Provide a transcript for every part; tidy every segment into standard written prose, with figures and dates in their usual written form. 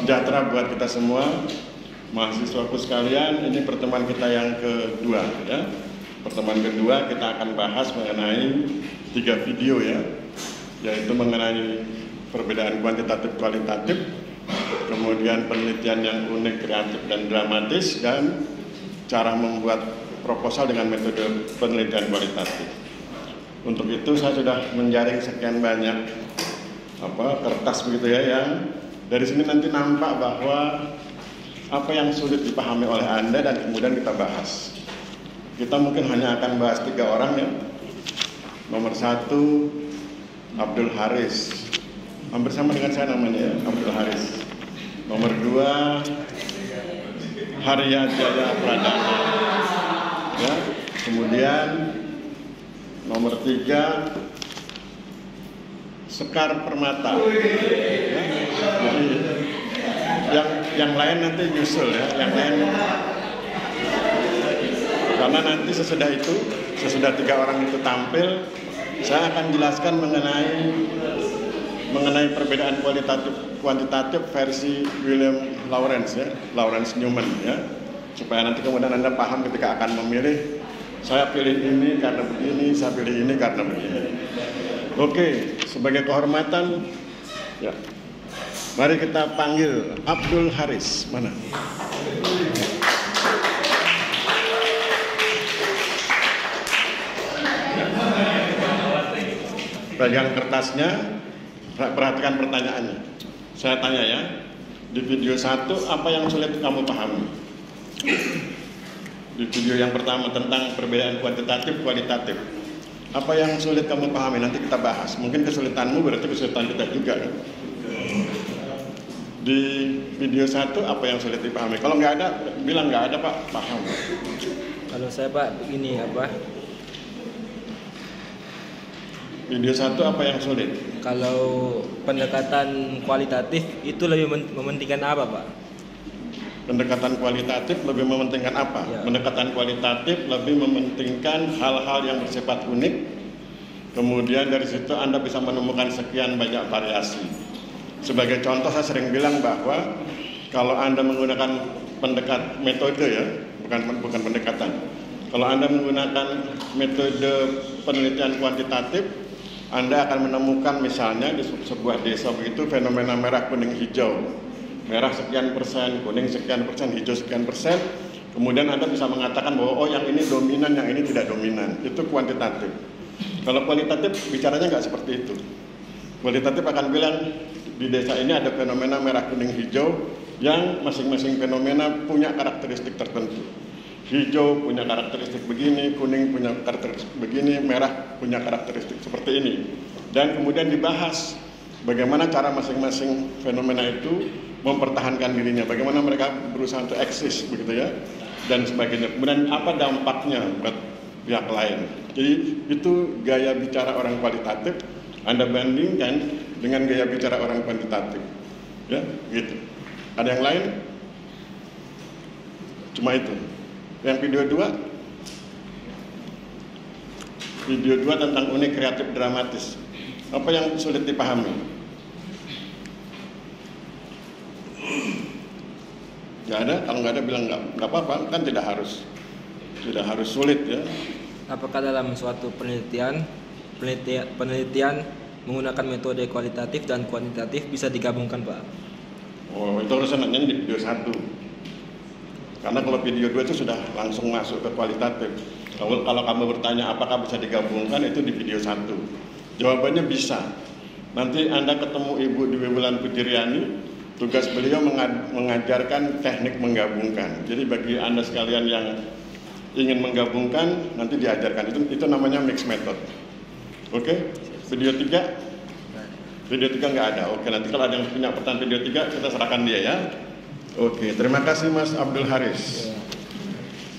sejahtera buat kita semua, mahasiswaku sekalian. Ini pertemuan kita yang kedua, ya. Pertemuan kedua kita akan bahas mengenai 3 video, ya, yaitu mengenai perbedaan kuantitatif kualitatif, kemudian penelitian yang unik, kreatif, dan dramatis, dan cara membuat proposal dengan metode penelitian kualitatif. Untuk itu saya sudah menjaring sekian banyak kertas begitu, ya, yang dari sini nanti nampak bahwa apa yang sulit dipahami oleh Anda dan kemudian kita bahas. Kita mungkin hanya akan bahas 3 orang, ya. Nomor 1, Abdul Haris, hampir sama dengan saya namanya, ya, Abdul Haris. Nomor 2, Haria Jaya Pradana, ya. Kemudian nomor 3, Sekar Permata, ya. Jadi yang lain nanti nyusul, ya, yang lain. Karena nanti sesudah 3 orang itu tampil, saya akan jelaskan mengenai perbedaan kuantitatif versi William Lawrence, ya, Lawrence Newman, ya, supaya nanti kemudian Anda paham ketika akan memilih. Saya pilih ini karena begini, saya pilih ini karena begini. Oke, sebagai kehormatan, ya, mari kita panggil Abdul Haris. Mana? Pegang kertasnya, perhatikan pertanyaannya. Saya tanya, ya, di video 1 apa yang sulit kamu pahami? Di video yang pertama tentang perbedaan kuantitatif kualitatif, apa yang sulit kamu pahami? Nanti kita bahas. Mungkin kesulitanmu berarti kesulitan kita juga, kan? Di video 1 apa yang sulit dipahami? Kalau nggak ada, bilang nggak ada, Pak. Paham. Kalau saya, Pak, begini, Video 1 apa yang sulit? kalau pendekatan kualitatif itu lebih mementingkan apa, Pak? Pendekatan kualitatif lebih mementingkan apa? Ya. Pendekatan kualitatif lebih mementingkan hal-hal yang bersifat unik. Kemudian dari situ Anda bisa menemukan sekian banyak variasi. Sebagai contoh, saya sering bilang bahwa kalau Anda menggunakan metode, ya, bukan pendekatan. Kalau Anda menggunakan metode penelitian kuantitatif, Anda akan menemukan misalnya di sebuah desa begitu fenomena merah, kuning, hijau. Merah sekian persen, kuning sekian persen, hijau sekian persen. Kemudian Anda bisa mengatakan bahwa yang ini dominan, yang ini tidak dominan. Itu kuantitatif. Kalau kualitatif bicaranya nggak seperti itu. Kualitatif akan bilang di desa ini ada fenomena merah, kuning, hijau yang masing-masing fenomena punya karakteristik tertentu. Hijau punya karakteristik begini, kuning punya karakteristik begini, merah punya karakteristik seperti ini. Dan kemudian dibahas bagaimana cara masing-masing fenomena itu mempertahankan dirinya, bagaimana mereka berusaha untuk eksis, begitu, ya, dan sebagainya. Kemudian apa dampaknya buat pihak lain. Jadi itu gaya bicara orang kualitatif. Anda bandingkan dengan gaya bicara orang kuantitatif, ya, gitu. Ada yang lain? Cuma itu. Yang video 2 tentang unik, kreatif, dramatis. Apa yang sulit dipahami? Nggak ada? Kalau nggak ada bilang nggak apa-apa, kan tidak harus sulit, ya. Apakah dalam suatu penelitian menggunakan metode kualitatif dan kuantitatif bisa digabungkan, Pak? Oh, itu harus nanya di video 1. Karena kalau video 2 itu sudah langsung masuk ke kualitatif. Kalau kamu bertanya apakah bisa digabungkan, itu di video 1. Jawabannya bisa. Nanti Anda ketemu Ibu Dewi Wulan Pujiriani, tugas beliau mengajarkan teknik menggabungkan. Jadi bagi Anda sekalian yang ingin menggabungkan, nanti diajarkan. Itu namanya mix method. Oke? Video 3? Video 3 nggak ada. Oke, nanti kalau ada yang punya pertanyaan video 3, kita serahkan dia, ya. Oke, terima kasih Mas Abdul Haris.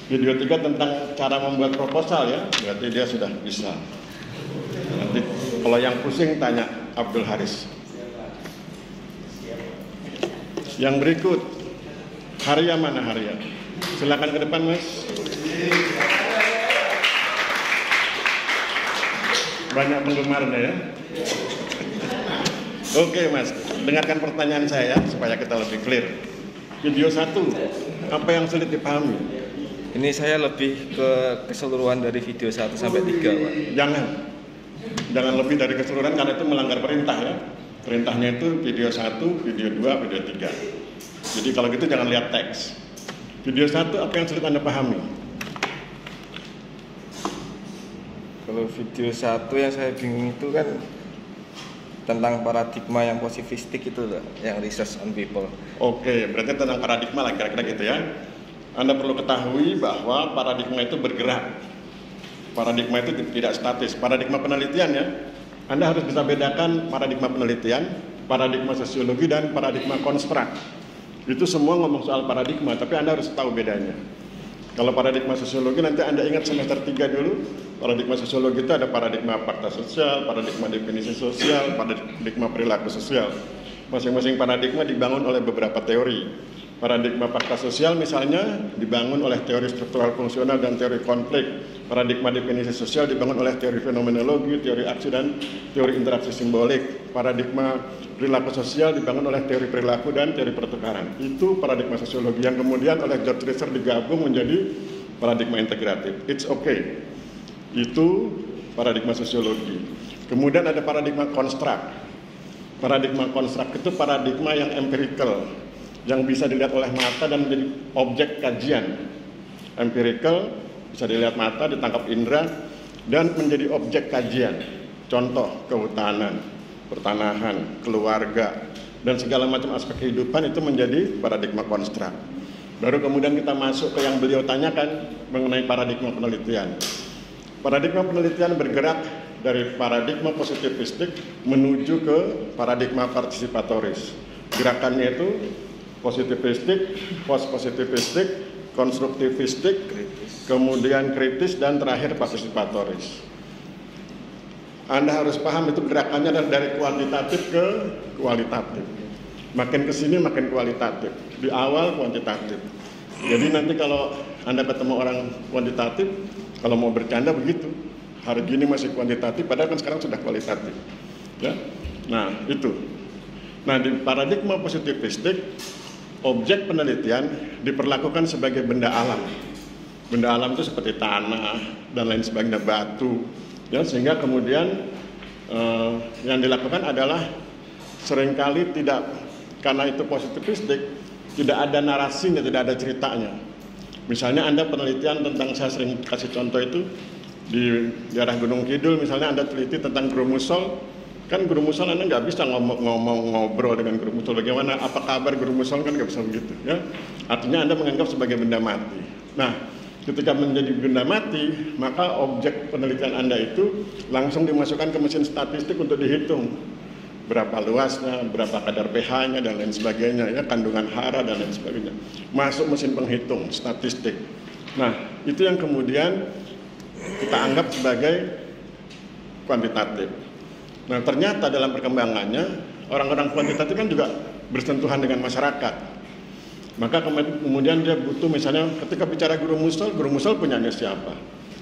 Video 3 tentang cara membuat proposal, ya. Berarti dia sudah bisa. Nanti kalau yang pusing tanya Abdul Haris. Yang berikut, Haria mana Haria? Silakan ke depan, Mas. Banyak penggemarnya, ya. Oke, Mas. dengarkan pertanyaan saya supaya kita lebih clear. Video 1, apa yang sulit dipahami? Ini saya lebih ke keseluruhan dari video 1 sampai 3, Pak. Jangan lebih dari keseluruhan karena itu melanggar perintah ya. Perintahnya itu video 1, video 2, video 3. Jadi kalau gitu jangan lihat teks. Video 1, apa yang sulit Anda pahami? Kalau video 1 yang saya bingung itu kan tentang paradigma yang positivistik itu, yang research on people. Oke, berarti tentang paradigma lah kira-kira gitu ya. Anda perlu ketahui bahwa paradigma itu bergerak. Paradigma itu tidak statis. Paradigma penelitian ya, Anda harus bisa bedakan paradigma penelitian, paradigma sosiologi, dan paradigma konstruk. Itu semua ngomong soal paradigma, tapi Anda harus tahu bedanya. Kalau paradigma sosiologi nanti Anda ingat semester 3 dulu. Paradigma sosiologi itu ada paradigma fakta sosial, paradigma definisi sosial, paradigma perilaku sosial. Masing-masing paradigma dibangun oleh beberapa teori. Paradigma fakta sosial misalnya dibangun oleh teori struktural fungsional dan teori konflik. Paradigma definisi sosial dibangun oleh teori fenomenologi, teori aksi, dan teori interaksi simbolik. Paradigma perilaku sosial dibangun oleh teori perilaku dan teori pertukaran. Itu paradigma sosiologi yang kemudian oleh George Riser digabung menjadi paradigma integratif. It's okay. Itu paradigma sosiologi. Kemudian ada paradigma konstruk. Paradigma konstruk itu paradigma yang empirical, yang bisa dilihat oleh mata dan menjadi objek kajian. Empirical bisa dilihat mata, ditangkap indera, dan menjadi objek kajian. Contoh, kehutanan, pertanahan, keluarga, dan segala macam aspek kehidupan itu menjadi paradigma konstruk. Baru kemudian kita masuk ke yang beliau tanyakan mengenai paradigma penelitian. Paradigma penelitian bergerak dari paradigma positivistik menuju ke paradigma partisipatoris. Gerakannya itu positivistik, post-positivistik, konstruktivistik, kemudian kritis, dan terakhir partisipatoris. Anda harus paham itu gerakannya dari kuantitatif ke kualitatif. Makin kesini makin kualitatif. Di awal kuantitatif. Jadi nanti kalau Anda ketemu orang kuantitatif, kalau mau bercanda begitu, hari gini masih kuantitatif, padahal kan sekarang sudah kualitatif. Ya, nah itu. Nah di paradigma positivistik, objek penelitian diperlakukan sebagai benda alam. Benda alam itu seperti tanah dan lain sebagainya, batu. Ya, sehingga kemudian yang dilakukan adalah seringkali tidak, karena itu positivistik, tidak ada narasinya, tidak ada ceritanya. Misalnya Anda penelitian tentang, saya sering kasih contoh itu di daerah Gunung Kidul, misalnya Anda teliti tentang guru musol, kan guru musol Anda nggak bisa ngomong ngobrol dengan guru musol, bagaimana, apa kabar guru musol, kan nggak bisa begitu ya. Artinya Anda menganggap sebagai benda mati. Nah, ketika menjadi benda mati, maka objek penelitian Anda itu langsung dimasukkan ke mesin statistik untuk dihitung berapa luasnya, berapa kadar pH-nya, dan lain sebagainya, ya, kandungan hara dan lain sebagainya. Masuk mesin penghitung statistik. Nah, itu yang kemudian kita anggap sebagai kuantitatif. Nah, ternyata dalam perkembangannya orang-orang kuantitatif kan juga bersentuhan dengan masyarakat. Maka kemudian dia butuh, misalnya ketika bicara guru musol punyanya siapa?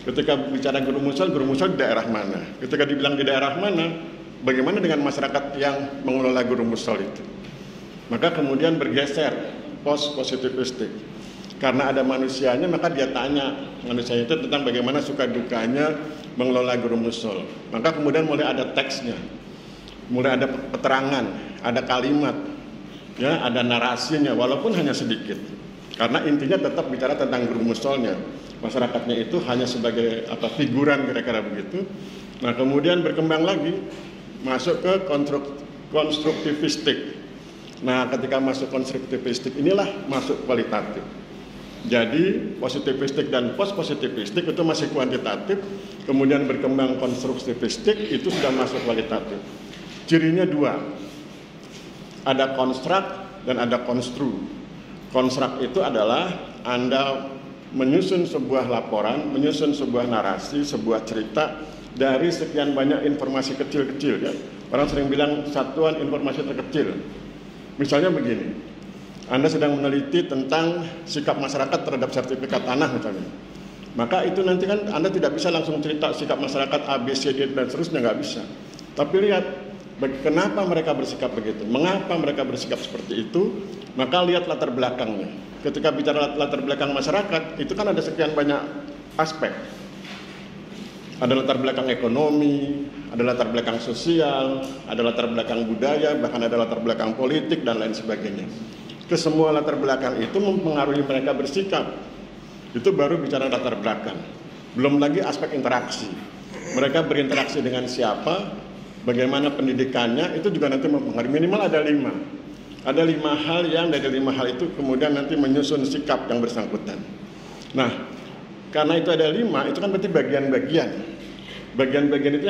Ketika bicara guru musol di daerah mana? Ketika dibilang di daerah mana, bagaimana dengan masyarakat yang mengelola guru musol itu? Maka kemudian bergeser post-positivistik. Karena ada manusianya, maka dia tanya manusia itu tentang bagaimana suka dukanya mengelola guru musol. Maka kemudian mulai ada teksnya, mulai ada keterangan, ada kalimat, ya, ada narasinya, walaupun hanya sedikit. Karena intinya tetap bicara tentang guru musolnya. Masyarakatnya itu hanya sebagai figuran, kira-kira begitu. Nah, kemudian berkembang lagi, masuk ke konstruktivistik. Nah, ketika masuk konstruktivistik inilah masuk kualitatif. Jadi positivistik dan post-positivistik itu masih kuantitatif, kemudian berkembang konstruktivistik itu sudah masuk kualitatif. Cirinya dua, ada konstruk dan ada konstru. Konstruk itu adalah Anda menyusun sebuah laporan, menyusun sebuah narasi, sebuah cerita dari sekian banyak informasi kecil-kecil, ya. Orang sering bilang satuan informasi terkecil. Misalnya begini, Anda sedang meneliti tentang sikap masyarakat terhadap sertifikat tanah misalnya. Maka itu nanti kan Anda tidak bisa langsung cerita sikap masyarakat A, B, C, D, dan seterusnya, nggak bisa. Tapi lihat, Kenapa mereka bersikap begitu? Mengapa mereka bersikap seperti itu? Maka lihat latar belakangnya. Ketika bicara latar belakang masyarakat, itu kan ada sekian banyak aspek. Ada latar belakang ekonomi, ada latar belakang sosial, ada latar belakang budaya, bahkan ada latar belakang politik dan lain sebagainya. Kesemua latar belakang itu mempengaruhi mereka bersikap. Itu baru bicara latar belakang. Belum lagi aspek interaksi. Mereka berinteraksi dengan siapa, bagaimana pendidikannya, itu juga nanti mempengaruhi. Minimal ada 5. Ada 5 hal yang dari 5 hal itu kemudian nanti menyusun sikap yang bersangkutan. Nah, karena itu ada 5, itu kan berarti bagian-bagian. Bagian-bagian itu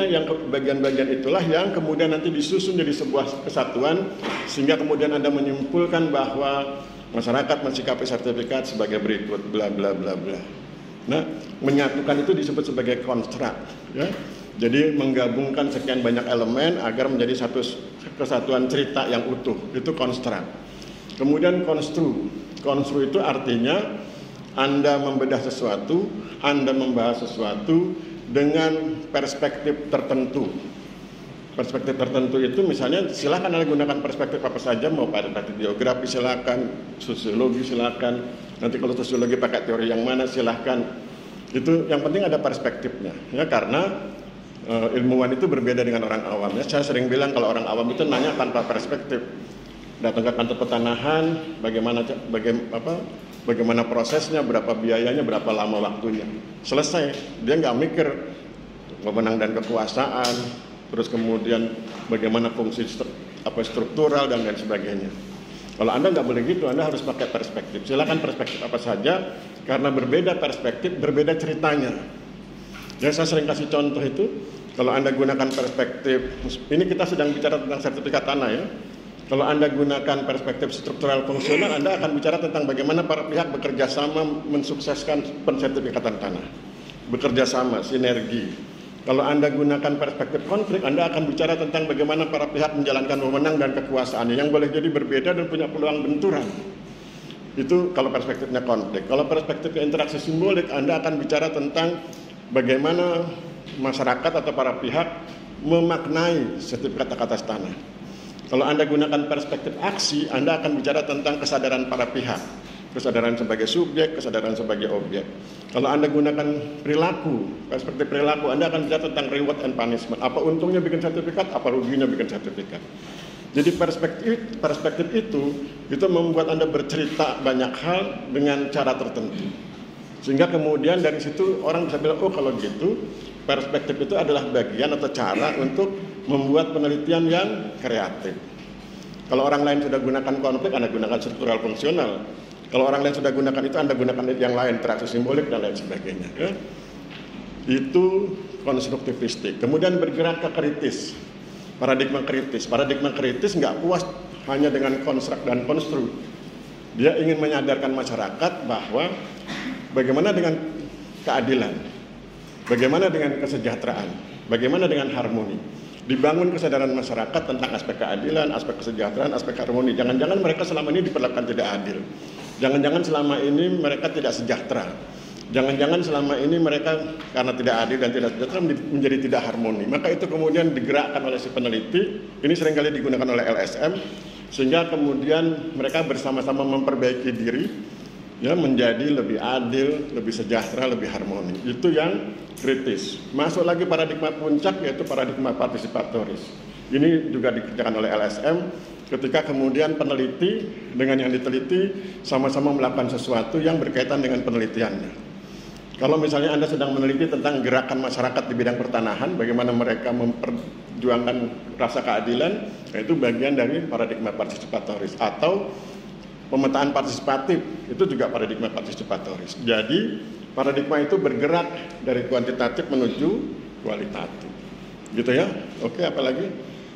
bagian-bagian itulah yang kemudian nanti disusun jadi sebuah kesatuan, sehingga kemudian Anda menyimpulkan bahwa masyarakat mensikapi sertifikat sebagai berikut, bla bla bla bla. Nah, menyatukan itu disebut sebagai konstruk, ya. Jadi menggabungkan sekian banyak elemen agar menjadi satu kesatuan cerita yang utuh, itu konstruk. Kemudian konstru itu artinya Anda membedah sesuatu, Anda membahas sesuatu dengan perspektif tertentu. Perspektif tertentu itu misalnya silakan Anda gunakan perspektif apa saja, mau perspektif geografi silakan, sosiologi silakan, nanti kalau sosiologi pakai teori yang mana silakan. Itu yang penting ada perspektifnya, ya, karena ilmuwan itu berbeda dengan orang awam. Ya. Saya sering bilang kalau orang awam itu nanya tanpa perspektif. Datang ke kantor pertanahan, bagaimana prosesnya, berapa biayanya, berapa lama waktunya. Selesai, dia nggak mikir wewenang dan kekuasaan, terus kemudian bagaimana fungsi struktural dan lain sebagainya. Kalau Anda nggak boleh gitu, Anda harus pakai perspektif. Silakan perspektif apa saja, karena berbeda perspektif, berbeda ceritanya. Ya, saya sering kasih contoh itu, kalau Anda gunakan perspektif, ini kita sedang bicara tentang sertifikat tanah ya. Kalau Anda gunakan perspektif struktural fungsional, Anda akan bicara tentang bagaimana para pihak bekerja sama mensukseskan pensertifikatan tanah. Bekerja sama, sinergi. Kalau Anda gunakan perspektif konflik, Anda akan bicara tentang bagaimana para pihak menjalankan wewenang dan kekuasaannya yang boleh jadi berbeda dan punya peluang benturan. Itu kalau perspektifnya konflik. Kalau perspektifnya interaksi simbolik, Anda akan bicara tentang bagaimana masyarakat atau para pihak memaknai sertifikat hak atas tanah. Kalau Anda gunakan perspektif aksi, Anda akan bicara tentang kesadaran para pihak. Kesadaran sebagai subjek, kesadaran sebagai objek. Kalau Anda gunakan perilaku, perspektif perilaku, Anda akan bicara tentang reward and punishment. Apa untungnya bikin sertifikat, apa ruginya bikin sertifikat. Jadi perspektif itu membuat Anda bercerita banyak hal dengan cara tertentu. Sehingga kemudian dari situ orang bisa bilang, oh kalau gitu perspektif itu adalah bagian atau cara untuk membuat penelitian yang kreatif. Kalau orang lain sudah gunakan konflik, Anda gunakan struktural fungsional. Kalau orang lain sudah gunakan itu, Anda gunakan yang lain, interaksi simbolik dan lain sebagainya. Ya. Itu konstruktivistik. Kemudian bergerak ke kritis, paradigma kritis. Paradigma kritis nggak puas hanya dengan konstruk dan konstru. Dia ingin menyadarkan masyarakat bahwa bagaimana dengan keadilan, bagaimana dengan kesejahteraan, bagaimana dengan harmoni. Dibangun kesadaran masyarakat tentang aspek keadilan, aspek kesejahteraan, aspek harmoni. Jangan-jangan mereka selama ini diperlakukan tidak adil. Jangan-jangan selama ini mereka tidak sejahtera. Jangan-jangan selama ini mereka karena tidak adil dan tidak sejahtera menjadi tidak harmoni. Maka itu kemudian digerakkan oleh si peneliti. Ini seringkali digunakan oleh LSM. Sehingga kemudian mereka bersama-sama memperbaiki diri, ya, menjadi lebih adil, lebih sejahtera, lebih harmoni. Itu yang kritis. Masuk lagi paradigma puncak, yaitu paradigma partisipatoris. Ini juga dikerjakan oleh LSM ketika kemudian peneliti dengan yang diteliti sama-sama melakukan sesuatu yang berkaitan dengan penelitiannya. Kalau misalnya Anda sedang meneliti tentang gerakan masyarakat di bidang pertanahan, bagaimana mereka memperjuangkan rasa keadilan, itu bagian dari paradigma partisipatoris. Atau pemetaan partisipatif, itu juga paradigma partisipatoris. Jadi paradigma itu bergerak dari kuantitatif menuju kualitatif. Gitu ya. Oke, apalagi?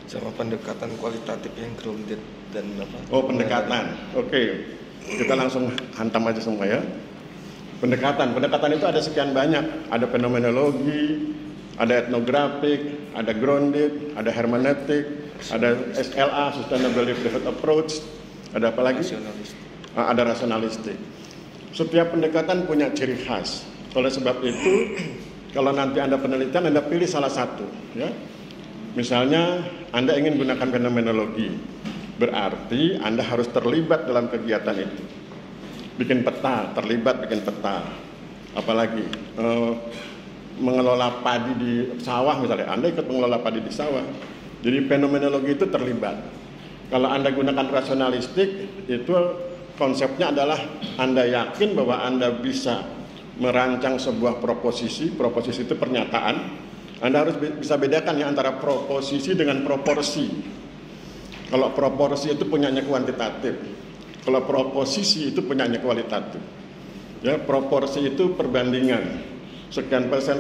Sama pendekatan kualitatif yang grounded dan apa? Oh, pendekatan. Oke. Kita langsung hantam aja semua ya. Pendekatan itu ada sekian banyak. Ada fenomenologi, ada etnografik, ada grounded, ada hermeneutik, ada SLA, Sustainable Livelihood Approach. Ada apa lagi? Rasionalistik. Ada rasionalistik. Setiap pendekatan punya ciri khas. Oleh sebab itu, kalau nanti Anda penelitian, Anda pilih salah satu. Ya. Misalnya Anda ingin gunakan fenomenologi, berarti Anda harus terlibat dalam kegiatan itu. Bikin peta, terlibat bikin peta. Apalagi mengelola padi di sawah misalnya, Anda ikut mengelola padi di sawah. Jadi fenomenologi itu terlibat. Kalau Anda gunakan rasionalistik, itu konsepnya adalah Anda yakin bahwa Anda bisa merancang sebuah proposisi itu pernyataan. Anda harus bisa bedakan ya antara proposisi dengan proporsi. Kalau proporsi itu punyanya kuantitatif, kalau proposisi itu punyanya kualitatif. Ya, proporsi itu perbandingan, sekian persen,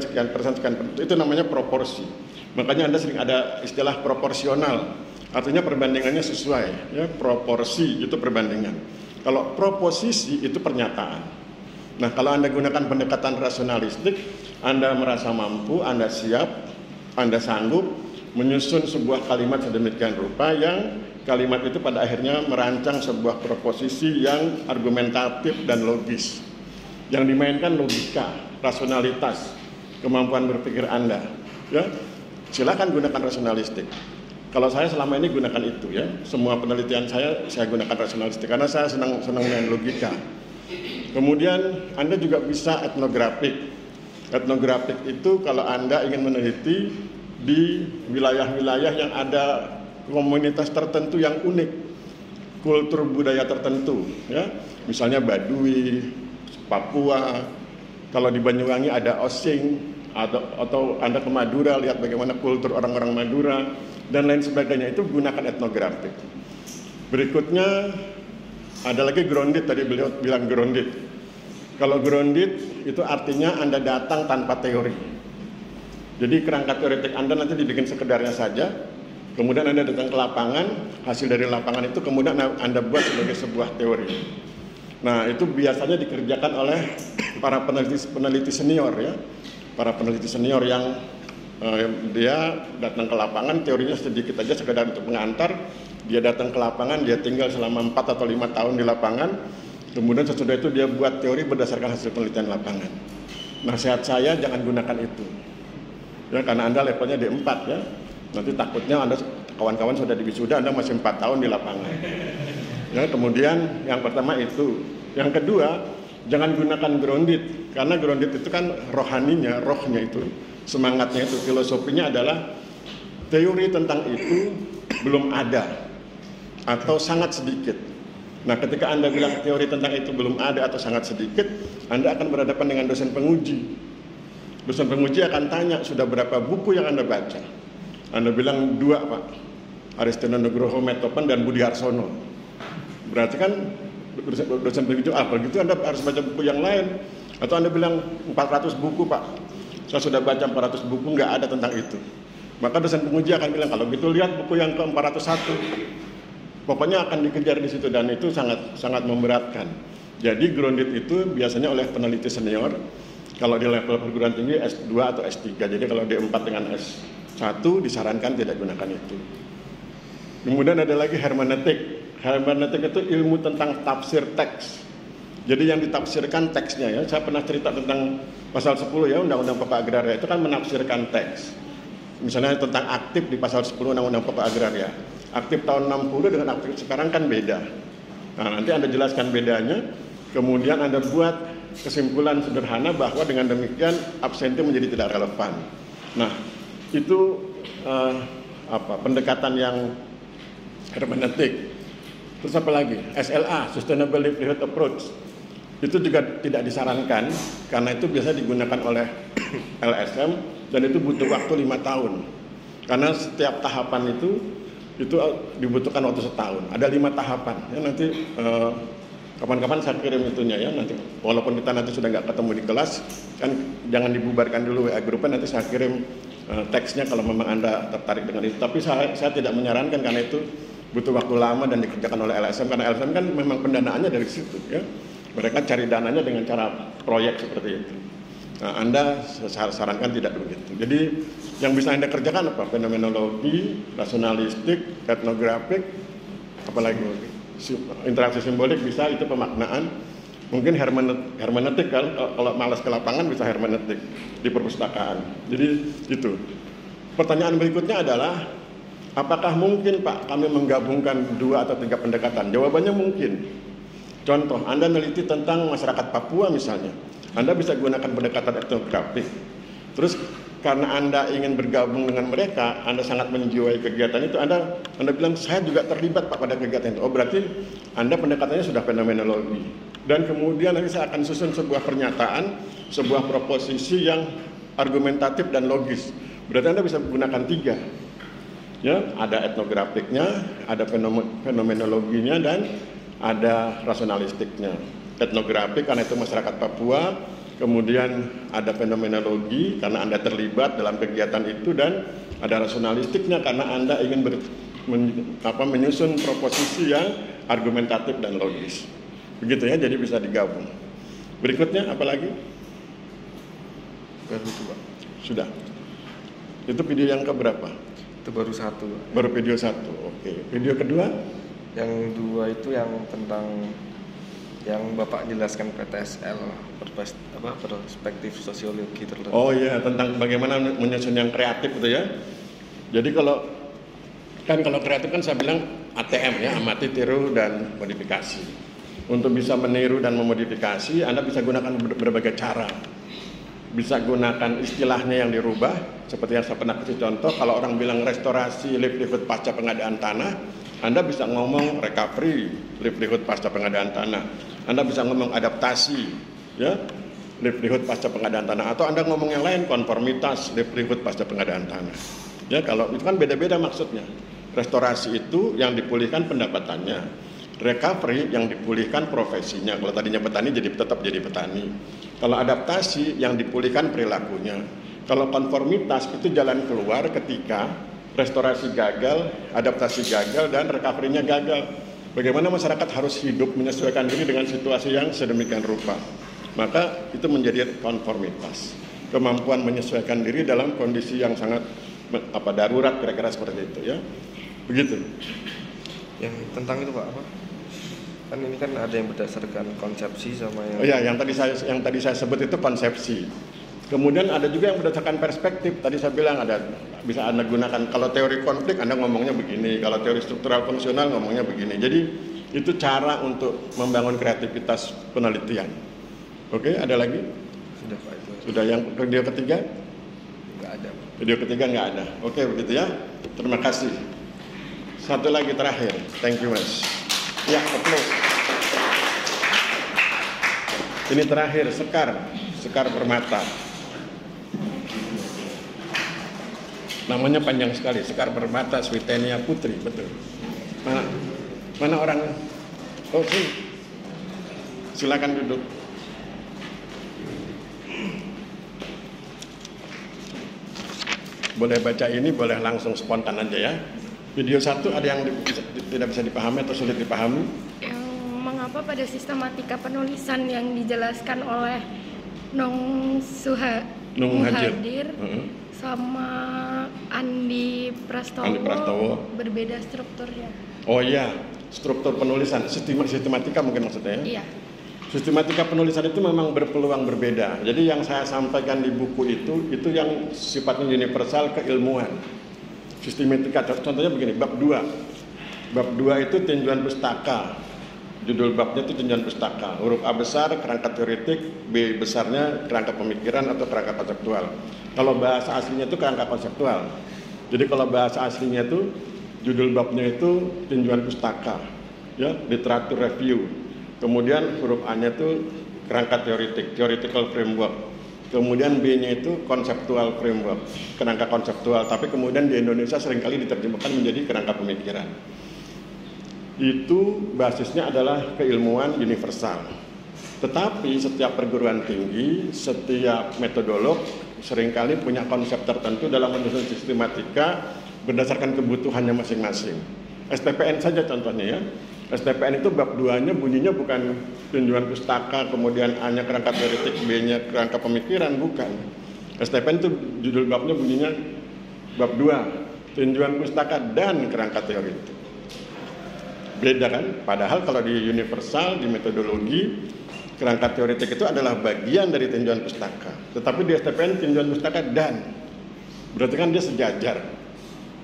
itu namanya proporsi. Makanya Anda sering ada istilah proporsional, artinya perbandingannya sesuai. Ya, proporsi itu perbandingan. Kalau proposisi itu pernyataan. Nah, kalau Anda gunakan pendekatan rasionalistik, Anda merasa mampu, Anda siap, Anda sanggup menyusun sebuah kalimat sedemikian rupa yang kalimat itu pada akhirnya merancang sebuah proposisi yang argumentatif dan logis. Yang dimainkan logika, rasionalitas, kemampuan berpikir Anda. Ya, silakan gunakan rasionalistik. Kalau saya selama ini gunakan itu ya, semua penelitian saya gunakan rasionalistik karena saya senang main logika. Kemudian Anda juga bisa etnografik. Etnografik itu kalau Anda ingin meneliti di wilayah-wilayah yang ada komunitas tertentu yang unik, kultur budaya tertentu, ya, misalnya Baduy, Papua. Kalau di Banyuwangi ada Osing, atau Anda ke Madura lihat bagaimana kultur orang-orang Madura dan lain sebagainya, itu gunakan etnografik. Berikutnya ada lagi grounded, tadi beliau bilang grounded. Kalau grounded itu artinya Anda datang tanpa teori. Jadi kerangka teoretik Anda nanti dibikin sekedarnya saja. Kemudian Anda datang ke lapangan, hasil dari lapangan itu kemudian Anda buat sebagai sebuah teori. Nah, itu biasanya dikerjakan oleh para peneliti senior ya. Para peneliti senior yang dia datang ke lapangan, teorinya sedikit aja sekedar untuk mengantar. Dia datang ke lapangan, dia tinggal selama 4 atau 5 tahun di lapangan. Kemudian sesudah itu dia buat teori berdasarkan hasil penelitian lapangan. Nasihat saya jangan gunakan itu. Ya, karena Anda levelnya D4 ya. Nanti takutnya Anda kawan-kawan sudah di wisuda, Anda masih 4 tahun di lapangan. Ya, kemudian yang pertama itu. Yang kedua, jangan gunakan grounded. Karena grounded itu kan rohaninya, rohnya itu, semangatnya itu, filosofinya adalah teori tentang itu belum ada atau sangat sedikit. Nah, ketika Anda bilang teori tentang itu belum ada atau sangat sedikit, Anda akan berhadapan dengan dosen penguji. Dosen penguji akan tanya, sudah berapa buku yang Anda baca? Anda bilang 2, Pak. Aristina Nugroho Metopen dan Budi Harsono. Berarti kan dosen penguji, begitu Anda harus baca buku yang lain. Atau Anda bilang 400 buku, Pak. Saya sudah baca 400 buku, nggak ada tentang itu. Maka dosen penguji akan bilang, kalau gitu lihat buku yang ke-401. Pokoknya akan dikejar di situ dan itu sangat memberatkan. Jadi grounded itu biasanya oleh peneliti senior. Kalau di level perguruan tinggi S2 atau S3. Jadi kalau D4 dengan S1 disarankan tidak gunakan itu. Kemudian ada lagi hermeneutik. Hermeneutik itu ilmu tentang tafsir teks. Jadi yang ditafsirkan teksnya ya. Saya pernah cerita tentang pasal 10 ya, Undang-Undang Pokok Agraria itu kan menafsirkan teks. Misalnya tentang aktif di pasal 10 Undang-Undang Pokok Agraria. Aktif tahun 60 dengan aktif sekarang kan beda. Nah, nanti Anda jelaskan bedanya. Kemudian Anda buat kesimpulan sederhana bahwa dengan demikian absensi menjadi tidak relevan. Nah, itu pendekatan yang hermeneutik. Terus apa lagi? SLA, Sustainable Livelihood Approach. Itu juga tidak disarankan karena itu biasa digunakan oleh LSM dan itu butuh waktu 5 tahun. Karena setiap tahapan itu dibutuhkan waktu setahun. Ada 5 tahapan. Ya, nanti kapan-kapan saya kirim itunya ya. Nanti walaupun kita nanti sudah nggak ketemu di kelas, kan jangan dibubarkan dulu WA grupnya. Nanti saya kirim teksnya kalau memang Anda tertarik dengan itu. Tapi saya tidak menyarankan karena itu butuh waktu lama dan dikerjakan oleh LSM. Karena LSM kan memang pendanaannya dari situ ya. Mereka cari dananya dengan cara proyek seperti itu. Nah, Anda sarankan tidak begitu. Jadi yang bisa Anda kerjakan apa? Fenomenologi, rasionalistik, etnografik, apalagi interaksi simbolik bisa, itu pemaknaan. Mungkin hermeneutik kalau malas ke lapangan bisa hermeneutik di perpustakaan. Jadi itu. Pertanyaan berikutnya adalah, apakah mungkin Pak kami menggabungkan 2 atau 3 pendekatan? Jawabannya mungkin. Contoh, Anda meneliti tentang masyarakat Papua misalnya, Anda bisa gunakan pendekatan etnografik. Terus karena Anda ingin bergabung dengan mereka, Anda sangat menjiwai kegiatan itu, Anda bilang, saya juga terlibat Pak pada kegiatan itu. Oh, berarti Anda pendekatannya sudah fenomenologi. Dan kemudian nanti saya akan susun sebuah pernyataan, sebuah proposisi yang argumentatif dan logis. Berarti Anda bisa menggunakan 3. Ya, ada etnografiknya, ada fenomenologinya, dan ada rasionalistiknya. Etnografik karena itu masyarakat Papua, kemudian ada fenomenologi karena Anda terlibat dalam kegiatan itu, dan ada rasionalistiknya karena Anda ingin menyusun proposisi yang argumentatif dan logis. Begitu ya, jadi bisa digabung. Berikutnya apa lagi? Baru 2. Sudah. Itu video yang keberapa? Itu baru 1. Baru video 1. Oke. Video kedua? Yang 2 itu yang tentang yang Bapak jelaskan PTSL, perspektif sosiologi tertentu. Oh iya, tentang bagaimana menyusun yang kreatif itu ya. Jadi kalau kreatif kan saya bilang ATM ya, amati, tiru, dan modifikasi. Untuk bisa meniru dan memodifikasi, Anda bisa gunakan berbagai cara. Bisa gunakan istilahnya yang dirubah, seperti yang saya pernah kasih contoh. Kalau orang bilang restorasi livelihood pasca pengadaan tanah, Anda bisa ngomong recovery livelihood pasca pengadaan tanah. Anda bisa ngomong adaptasi, ya, livelihood pasca pengadaan tanah. Atau Anda ngomong yang lain, konformitas livelihood pasca pengadaan tanah. Ya, kalau itu kan beda-beda maksudnya. Restorasi itu yang dipulihkan pendapatannya. Recovery yang dipulihkan profesinya. Kalau tadinya petani tetap jadi petani. Kalau adaptasi yang dipulihkan perilakunya. Kalau konformitas itu jalan keluar ketika restorasi gagal, adaptasi gagal, dan recovery-nya gagal. Bagaimana masyarakat harus hidup menyesuaikan diri dengan situasi yang sedemikian rupa. Maka itu menjadi konformitas. Kemampuan menyesuaikan diri dalam kondisi yang sangat darurat, kira-kira seperti itu ya. Begitu. Yang tentang itu Pak apa? Kan ini kan ada yang berdasarkan konsepsi sama yang... Oh ya, yang tadi saya sebut itu konsepsi. Kemudian ada juga yang berdasarkan perspektif. Tadi saya bilang ada, bisa Anda gunakan, kalau teori konflik Anda ngomongnya begini, kalau teori struktural fungsional ngomongnya begini. Jadi itu cara untuk membangun kreativitas penelitian. Oke, ada lagi? Sudah Pak itu. Sudah. Yang video ketiga? Nggak ada Pak. Video ketiga nggak ada. Oke, begitu ya. Terima kasih. Satu lagi terakhir. Thank you Mas. Ya, applause. Ini terakhir, Sekar Permata. Namanya panjang sekali, Sekar Permata Switenia Putri, betul. Mana orangnya? Oh, sini. Silakan duduk. Boleh baca ini, boleh langsung spontan aja ya. Video 1 ada yang tidak bisa dipahami atau sulit dipahami? Yang mengapa pada sistematika penulisan yang dijelaskan oleh Nung Muhadir sama Andi Prastowo berbeda strukturnya. Oh iya, struktur penulisan, sistematika mungkin maksudnya ya? Iya. Sistematika penulisan itu memang berpeluang berbeda. Jadi yang saya sampaikan di buku itu yang sifatnya universal, keilmuan. Sistematika, contohnya begini, bab 2. Bab 2 itu tinjauan pustaka. Judul babnya itu tinjauan pustaka. Huruf A besar, kerangka teoretik, B besarnya kerangka pemikiran atau kerangka konseptual. Kalau bahasa aslinya itu kerangka konseptual. Jadi kalau bahasa aslinya itu, judul babnya itu tinjauan pustaka. Ya, literatur review. Kemudian huruf A-nya itu kerangka teoretik, theoretical framework. Kemudian B-nya itu konseptual framework, kerangka konseptual. Tapi kemudian di Indonesia seringkali diterjemahkan menjadi kerangka pemikiran. Itu basisnya adalah keilmuan universal. Tetapi setiap perguruan tinggi, setiap metodolog seringkali punya konsep tertentu dalam menyusun sistematika berdasarkan kebutuhannya masing-masing. STPN saja contohnya ya. STPN itu bab 2-nya bunyinya bukan tinjauan pustaka, kemudian A-nya kerangka teoretik, B-nya kerangka pemikiran, bukan. STPN itu judul babnya bunyinya bab 2, tinjauan pustaka dan kerangka teoretik. Beda kan? Padahal kalau di universal, di metodologi, kerangka teoretik itu adalah bagian dari tinjauan pustaka. Tetapi di STPN tinjauan pustaka dan. Berarti kan dia sejajar.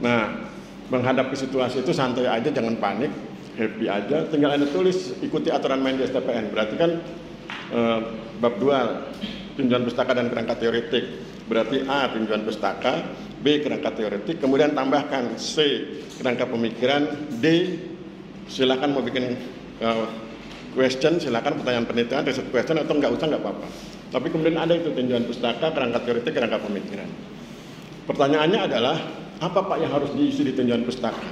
Nah, menghadapi situasi itu santai aja, jangan panik, happy aja. Tinggal Anda tulis, ikuti aturan main di STPN. Berarti kan bab 2, tinjauan pustaka dan kerangka teoretik. Berarti A, tinjauan pustaka, B, kerangka teoretik, kemudian tambahkan C, kerangka pemikiran, D, silakan mau bikin question, silakan pertanyaan penelitian, riset question, atau nggak usah nggak apa-apa. Tapi kemudian ada itu tinjauan pustaka, kerangka teoretik, kerangka pemikiran. Pertanyaannya adalah, apa Pak yang harus diisi di tinjauan pustaka?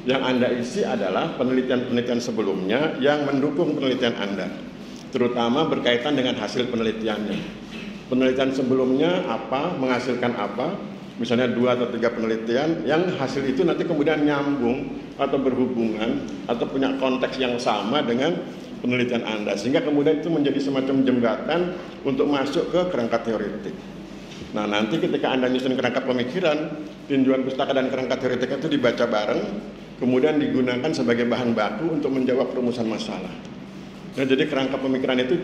Yang Anda isi adalah penelitian-penelitian sebelumnya yang mendukung penelitian Anda, terutama berkaitan dengan hasil penelitiannya. Penelitian sebelumnya apa, menghasilkan apa, misalnya 2 atau 3 penelitian, yang hasil itu nanti kemudian nyambung atau berhubungan atau punya konteks yang sama dengan penelitian Anda, sehingga kemudian itu menjadi semacam jembatan untuk masuk ke kerangka teoretik. Nah, nanti ketika Anda nyusun kerangka pemikiran, tinjauan pustaka dan kerangka teoretik itu dibaca bareng, kemudian digunakan sebagai bahan baku untuk menjawab rumusan masalah. Nah, jadi kerangka pemikiran itu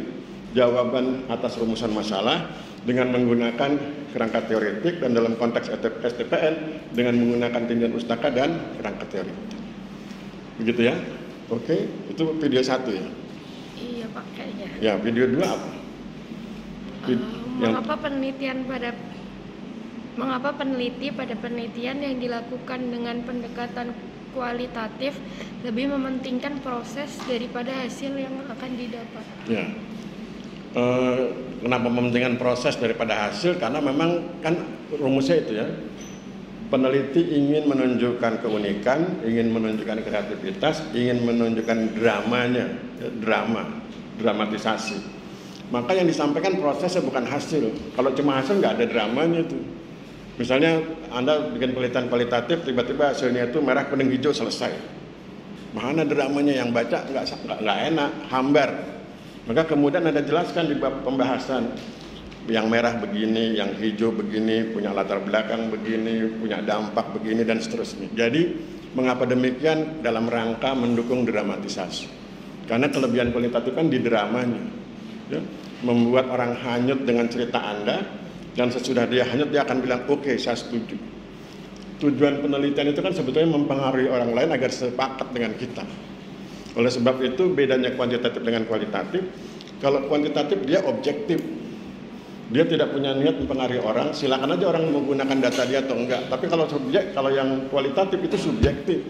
jawaban atas rumusan masalah dengan menggunakan kerangka teoretik, dan dalam konteks STPN dengan menggunakan tinjauan pustaka dan kerangka teoretik. Begitu ya? Oke, itu video 1 ya? Iya Pak, kayaknya. Ya, video 2 apa? Mengapa peneliti pada penelitian yang dilakukan dengan pendekatan kualitatif lebih mementingkan proses daripada hasil yang akan didapat? Ya. Kenapa mementingkan proses daripada hasil? Karena memang kan rumusnya itu ya, peneliti ingin menunjukkan keunikan, ingin menunjukkan kreativitas, ingin menunjukkan dramanya, dramatisasi. Maka yang disampaikan prosesnya bukan hasil. Kalau cuma hasil nggak ada dramanya itu. Misalnya Anda bikin penelitian kualitatif, tiba-tiba hasilnya itu merah kuning hijau, selesai. Mana dramanya? Yang baca nggak enak, hambar. Maka kemudian Anda jelaskan di bab pembahasan, yang merah begini, yang hijau begini, punya latar belakang begini, punya dampak begini, dan seterusnya. Jadi mengapa demikian? Dalam rangka mendukung dramatisasi. Karena kelebihan kualitatif kan di dramanya, ya, membuat orang hanyut dengan cerita Anda, dan sesudah dia hanyut dia akan bilang oke, saya setuju. Tujuan penelitian itu kan sebetulnya mempengaruhi orang lain agar sepakat dengan kita. Oleh sebab itu bedanya kuantitatif dengan kualitatif. Kalau kuantitatif dia objektif, dia tidak punya niat mempengaruhi orang, silakan aja orang menggunakan data dia atau enggak. Tapi kalau yang kualitatif itu subjektif,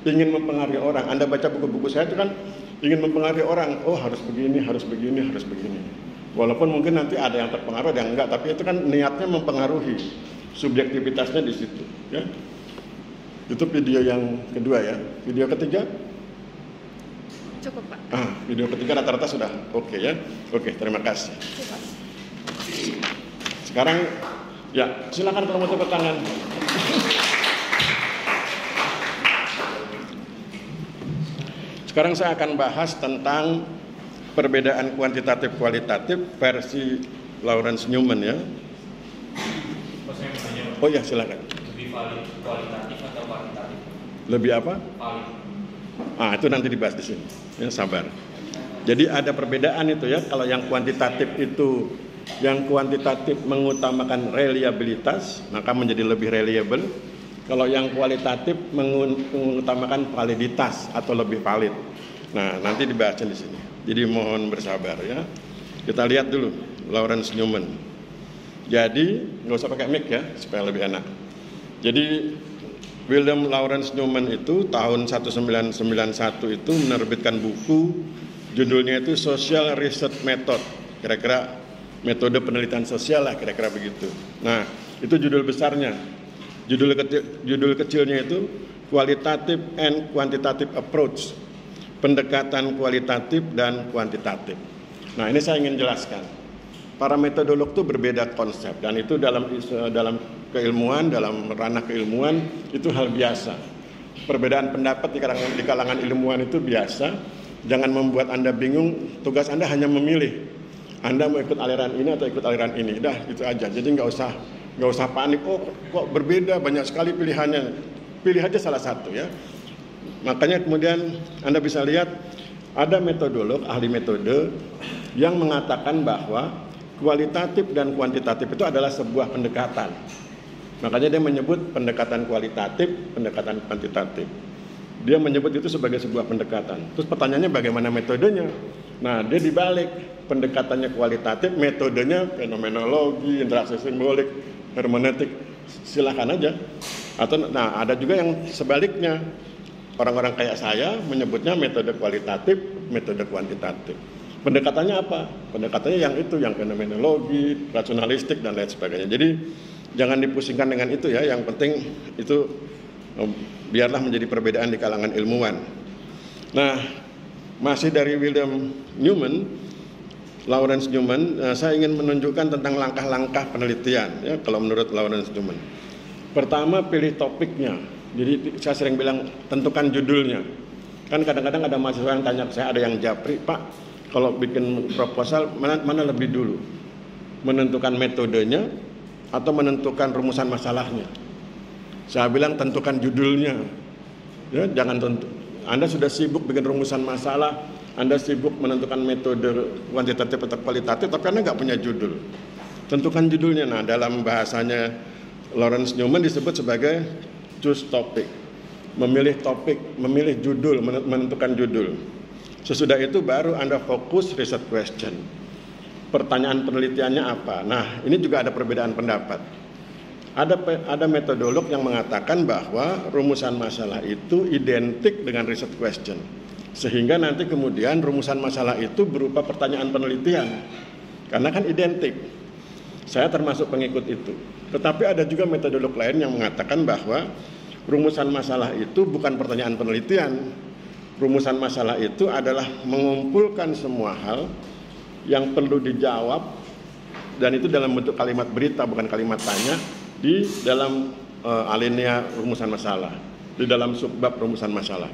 ingin mempengaruhi orang. Anda baca buku-buku saya itu kan ingin mempengaruhi orang, oh harus begini, harus begini, harus begini. Walaupun mungkin nanti ada yang terpengaruh, ada yang enggak, tapi itu kan niatnya mempengaruhi, subjektivitasnya di situ. Ya. Itu video yang kedua ya. Video ketiga? Cukup Pak. Video ketiga rata-rata sudah oke ya. Oke, terima kasih. Cukup. Sekarang ya silakan kalau mau tepuk tangan. Sekarang saya akan bahas tentang perbedaan kuantitatif kualitatif versi Lawrence Newman ya. Oh ya, silakan. Lebih valid kualitatif atau kuantitatif? Lebih apa? Valid. Itu nanti dibahas di sini. Ya, sabar. Jadi ada perbedaan itu ya. Kalau yang kuantitatif itu, yang kuantitatif mengutamakan reliabilitas, maka menjadi lebih reliable. Kalau yang kualitatif mengutamakan validitas atau lebih valid. Nah, nanti dibahas di sini. Jadi mohon bersabar ya. Kita lihat dulu Lawrence Newman. Jadi nggak usah pakai mic ya, supaya lebih enak. Jadi William Lawrence Newman itu tahun 1991 itu menerbitkan buku, judulnya itu Social Research Method. Kira-kira metode penelitian sosial lah, kira-kira begitu. Nah, itu judul besarnya. Judul kecilnya itu Qualitative and Quantitative Approach, pendekatan kualitatif dan kuantitatif. Nah, ini saya ingin jelaskan. Para metodolog itu berbeda konsep, dan itu dalam keilmuan, dalam ranah keilmuan itu hal biasa. Perbedaan pendapat di kalangan ilmuwan itu biasa. Jangan membuat Anda bingung. Tugas Anda hanya memilih. Anda mau ikut aliran ini atau ikut aliran ini. Dah, itu aja. Jadi nggak usah panik. Oh, kok berbeda, banyak sekali pilihannya. Pilih aja salah satu ya. Makanya kemudian Anda bisa lihat ada metodolog, ahli metode yang mengatakan bahwa kualitatif dan kuantitatif itu adalah sebuah pendekatan. Makanya dia menyebut pendekatan kualitatif, pendekatan kuantitatif. Dia menyebut itu sebagai sebuah pendekatan. Terus pertanyaannya bagaimana metodenya? Nah, dia dibalik, pendekatannya kualitatif, metodenya fenomenologi, interaksi simbolik, hermeneutik, silahkan aja. Atau nah, ada juga yang sebaliknya. Orang-orang kayak saya menyebutnya metode kualitatif, metode kuantitatif. Pendekatannya apa? Pendekatannya yang itu, yang fenomenologi, rasionalistik dan lain sebagainya. Jadi jangan dipusingkan dengan itu ya. Yang penting itu biarlah menjadi perbedaan di kalangan ilmuwan. Nah, masih dari William Newman, Lawrence Newman, saya ingin menunjukkan tentang langkah-langkah penelitian ya kalau menurut Lawrence Newman. Pertama, pilih topiknya. Jadi saya sering bilang tentukan judulnya. Kan kadang-kadang ada mahasiswa yang tanya saya, ada yang japri, Pak, kalau bikin proposal mana lebih dulu? Menentukan metodenya atau menentukan rumusan masalahnya? Saya bilang tentukan judulnya. Ya, jangan Anda sudah sibuk bikin rumusan masalah, Anda sibuk menentukan metode kuantitatif atau kualitatif, tapi Anda nggak punya judul. Tentukan judulnya. Nah, dalam bahasanya Lawrence Newman disebut sebagai choose topik, memilih judul, menentukan judul. Sesudah itu baru Anda fokus riset question. Pertanyaan penelitiannya apa? Nah, ini juga ada perbedaan pendapat. Ada metodolog yang mengatakan bahwa rumusan masalah itu identik dengan riset question. Sehingga nanti kemudian rumusan masalah itu berupa pertanyaan penelitian. Karena kan identik. Saya termasuk pengikut itu. Tetapi ada juga metodolog lain yang mengatakan bahwa rumusan masalah itu bukan pertanyaan penelitian. Rumusan masalah itu adalah mengumpulkan semua hal yang perlu dijawab, dan itu dalam bentuk kalimat berita, bukan kalimat tanya, di dalam alinea rumusan masalah, di dalam subbab rumusan masalah.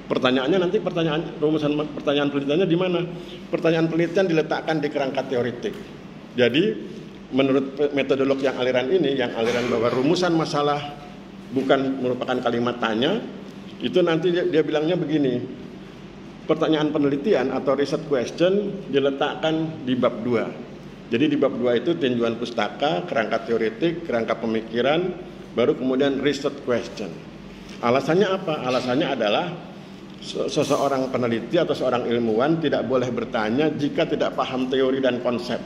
Pertanyaannya nanti pertanyaan penelitiannya di mana? Pertanyaan penelitian diletakkan di kerangka teoritik. Jadi menurut metodolog yang aliran ini, yang aliran bahwa rumusan masalah bukan merupakan kalimat tanya, itu nanti dia bilangnya begini, pertanyaan penelitian atau riset question diletakkan di bab 2. Jadi di bab 2 itu tinjauan pustaka, kerangka teoritik, kerangka pemikiran, baru kemudian riset question. Alasannya apa? Alasannya adalah seseorang peneliti atau seorang ilmuwan tidak boleh bertanya jika tidak paham teori dan konsep.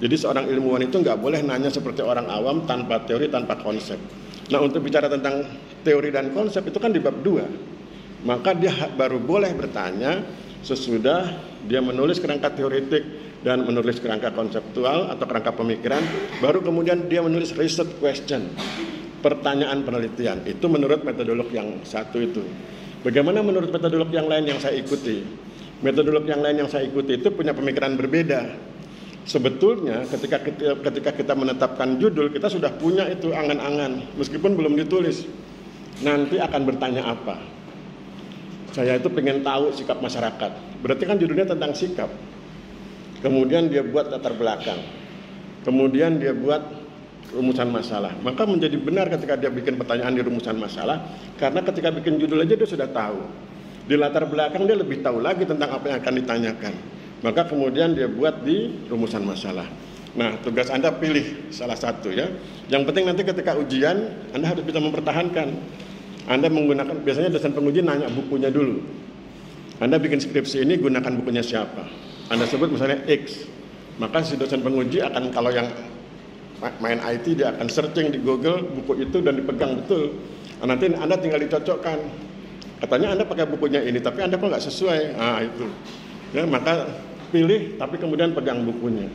Jadi seorang ilmuwan itu nggak boleh nanya seperti orang awam tanpa teori, tanpa konsep. Nah, untuk bicara tentang teori dan konsep itu kan di bab 2. Maka dia baru boleh bertanya sesudah dia menulis kerangka teoritik dan menulis kerangka konseptual atau kerangka pemikiran, baru kemudian dia menulis riset question, pertanyaan penelitian. Itu menurut metodolog yang satu itu. Bagaimana menurut metodolog yang lain yang saya ikuti? Metodolog yang lain yang saya ikuti itu punya pemikiran berbeda. Sebetulnya ketika kita menetapkan judul, kita sudah punya itu angan-angan, meskipun belum ditulis. Nanti akan bertanya apa? Saya itu pengen tahu sikap masyarakat. Berarti kan judulnya tentang sikap. Kemudian dia buat latar belakang. Kemudian dia buat rumusan masalah. Maka menjadi benar ketika dia bikin pertanyaan di rumusan masalah, karena ketika bikin judul aja dia sudah tahu. Di latar belakang dia lebih tahu lagi tentang apa yang akan ditanyakan. Maka kemudian dia buat di rumusan masalah. Nah, tugas Anda pilih salah satu ya. Yang penting nanti ketika ujian, Anda harus bisa mempertahankan. Anda menggunakan, biasanya dosen penguji nanya bukunya dulu. Anda bikin skripsi ini gunakan bukunya siapa? Anda sebut misalnya X. Maka si dosen penguji akan, kalau yang main IT, dia akan searching di Google buku itu dan dipegang betul. Nah, nanti Anda tinggal dicocokkan. Katanya Anda pakai bukunya ini, tapi Anda kok nggak sesuai. Nah, itu. Ya, maka pilih tapi kemudian pegang bukunya.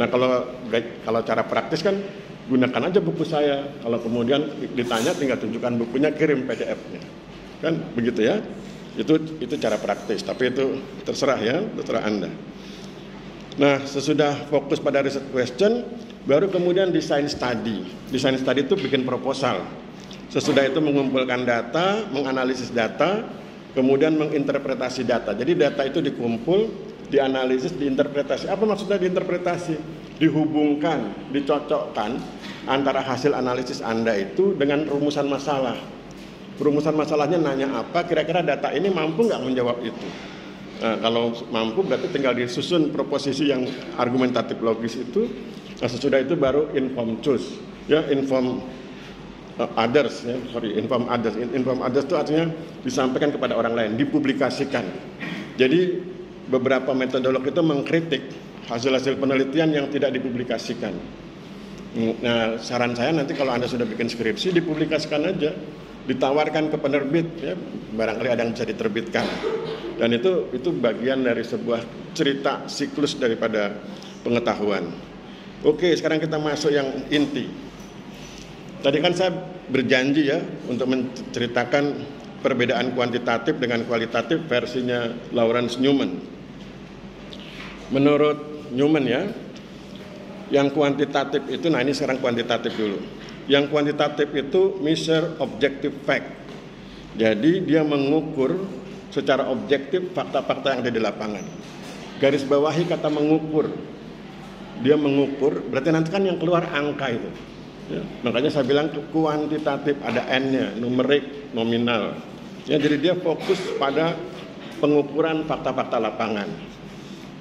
Nah, kalau cara praktis kan gunakan aja buku saya. Kalau kemudian ditanya tinggal tunjukkan bukunya, kirim PDF-nya. Kan begitu ya. Itu cara praktis, tapi itu terserah ya, terserah Anda. Nah, sesudah fokus pada riset question, baru kemudian design study. Design study itu bikin proposal. Sesudah itu mengumpulkan data, menganalisis data, kemudian menginterpretasi data. Jadi data itu dikumpul, dianalisis, diinterpretasi. Apa maksudnya diinterpretasi? Dihubungkan, dicocokkan antara hasil analisis Anda itu dengan rumusan masalah. Rumusan masalahnya nanya apa, kira-kira data ini mampu nggak menjawab itu. Nah, kalau mampu berarti tinggal disusun proposisi yang argumentatif logis itu. Nah, sesudah itu baru informed choice. ya, inform others, ya, inform others. Inform others itu artinya disampaikan kepada orang lain, dipublikasikan. Jadi beberapa metodolog itu mengkritik hasil-hasil penelitian yang tidak dipublikasikan. Nah, saran saya nanti kalau Anda sudah bikin skripsi, dipublikasikan aja, ditawarkan ke penerbit, ya, barangkali ada yang bisa diterbitkan. Dan itu bagian dari sebuah cerita siklus daripada pengetahuan. Oke, sekarang kita masuk yang inti. Tadi kan saya berjanji ya untuk menceritakan perbedaan kuantitatif dengan kualitatif versinya Lawrence Newman. Menurut Newman ya, yang kuantitatif itu, nah ini sekarang kuantitatif dulu. Yang kuantitatif itu measure objective fact. Jadi dia mengukur secara objektif fakta-fakta yang ada di lapangan. Garis bawahi kata mengukur. Dia mengukur, berarti nanti kan yang keluar angka itu. Ya, makanya saya bilang kuantitatif, ada N-nya, numerik, nominal. Ya, jadi dia fokus pada pengukuran fakta-fakta lapangan.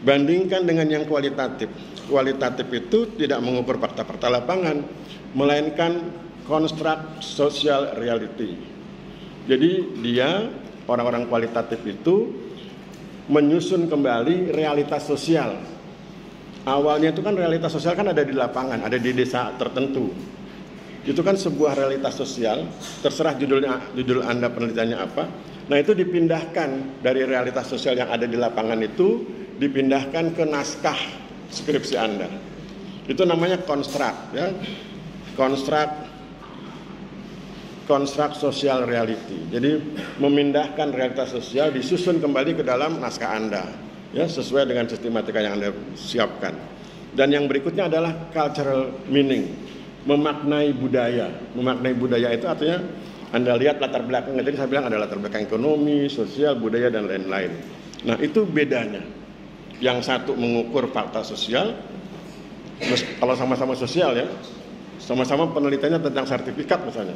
Bandingkan dengan yang kualitatif. Kualitatif itu tidak mengukur fakta-fakta lapangan, melainkan construct social reality. Jadi dia, orang-orang kualitatif itu menyusun kembali realitas sosial. Awalnya itu kan realitas sosial kan ada di lapangan, ada di desa tertentu. Itu kan sebuah realitas sosial, terserah judul Anda penelitiannya apa. Nah, itu dipindahkan dari realitas sosial yang ada di lapangan itu, dipindahkan ke naskah skripsi Anda. Itu namanya construct, ya. Construct social reality. Jadi memindahkan realitas sosial, disusun kembali ke dalam naskah Anda, ya, sesuai dengan sistematika yang Anda siapkan. Dan yang berikutnya adalah cultural meaning, memaknai budaya. Memaknai budaya itu artinya Anda lihat latar belakang. Tadi saya bilang ada latar belakang ekonomi, sosial, budaya, dan lain-lain. Nah, itu bedanya. Yang satu mengukur fakta sosial, kalau sama-sama sosial ya, sama-sama penelitiannya tentang sertifikat misalnya.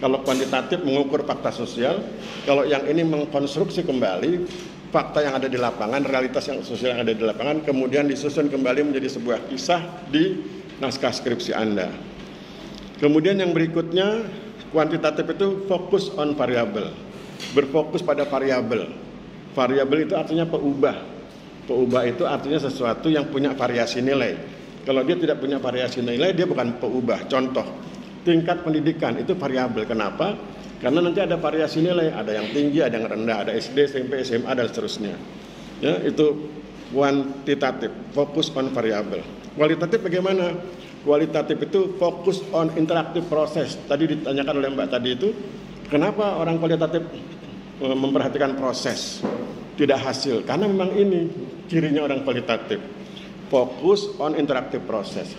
Kalau kuantitatif mengukur fakta sosial, kalau yang ini mengkonstruksi kembali fakta yang ada di lapangan, realitas yang sosial yang ada di lapangan, kemudian disusun kembali menjadi sebuah kisah di naskah skripsi Anda. Kemudian yang berikutnya, kuantitatif itu fokus on variable, berfokus pada variabel. Variabel itu artinya peubah. Peubah itu artinya sesuatu yang punya variasi nilai. Kalau dia tidak punya variasi nilai, dia bukan peubah. Contoh, tingkat pendidikan itu variabel. Kenapa? Karena nanti ada variasi nilai, ada yang tinggi, ada yang rendah, ada SD, SMP, SMA, dan seterusnya. Ya, itu kuantitatif, fokus on variabel. Kualitatif bagaimana? Kualitatif itu fokus on interactive proses. Tadi ditanyakan oleh Mbak tadi itu, kenapa orang kualitatif memperhatikan proses, tidak hasil? Karena memang ini cirinya orang kualitatif, fokus on interactive proses.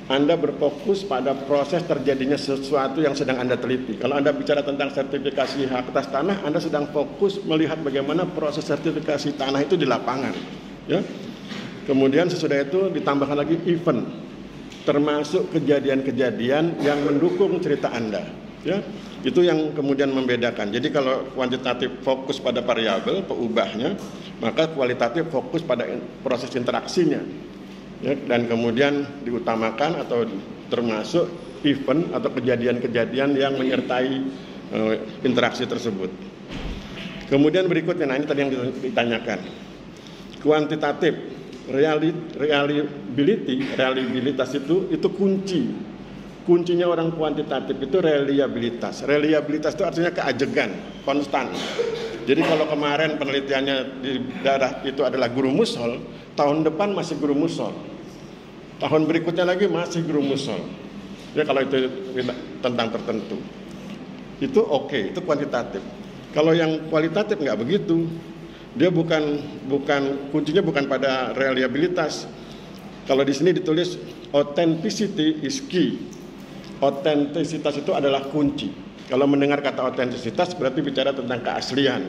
Anda berfokus pada proses terjadinya sesuatu yang sedang Anda teliti. Kalau Anda bicara tentang sertifikasi hak atas tanah, Anda sedang fokus melihat bagaimana proses sertifikasi tanah itu di lapangan. Ya. Kemudian sesudah itu ditambahkan lagi event, termasuk kejadian-kejadian yang mendukung cerita Anda. Ya. Itu yang kemudian membedakan. Jadi kalau kuantitatif fokus pada variabel, peubahnya, maka kualitatif fokus pada proses interaksinya. Ya, dan kemudian diutamakan atau termasuk event atau kejadian-kejadian yang menyertai interaksi tersebut. Kemudian berikutnya, nah ini tadi yang ditanyakan, kuantitatif, reliabilitas itu kuncinya orang kuantitatif itu reliabilitas. Reliabilitas itu artinya keajegan, konstan. Jadi kalau kemarin penelitiannya di daerah itu adalah guru mushol, tahun depan masih guru mushol, tahun berikutnya lagi masih guru mushol. Ya, kalau itu tentang tertentu, itu oke, itu kuantitatif. Kalau yang kualitatif nggak begitu, dia bukan kuncinya bukan pada reliabilitas. Kalau di sini ditulis authenticity is key. Autentisitas itu adalah kunci. Kalau mendengar kata autentisitas berarti bicara tentang keaslian,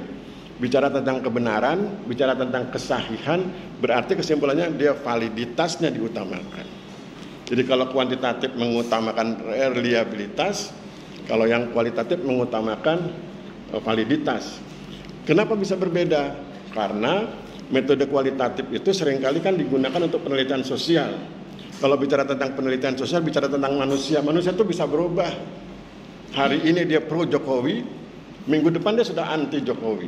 bicara tentang kebenaran, bicara tentang kesahihan, berarti kesimpulannya dia validitasnya diutamakan. Jadi kalau kuantitatif mengutamakan reliabilitas, kalau yang kualitatif mengutamakan validitas. Kenapa bisa berbeda? Karena metode kualitatif itu seringkali kan digunakan untuk penelitian sosial. Kalau bicara tentang penelitian sosial, bicara tentang manusia. Manusia itu bisa berubah. Hari ini dia pro Jokowi, minggu depan dia sudah anti Jokowi.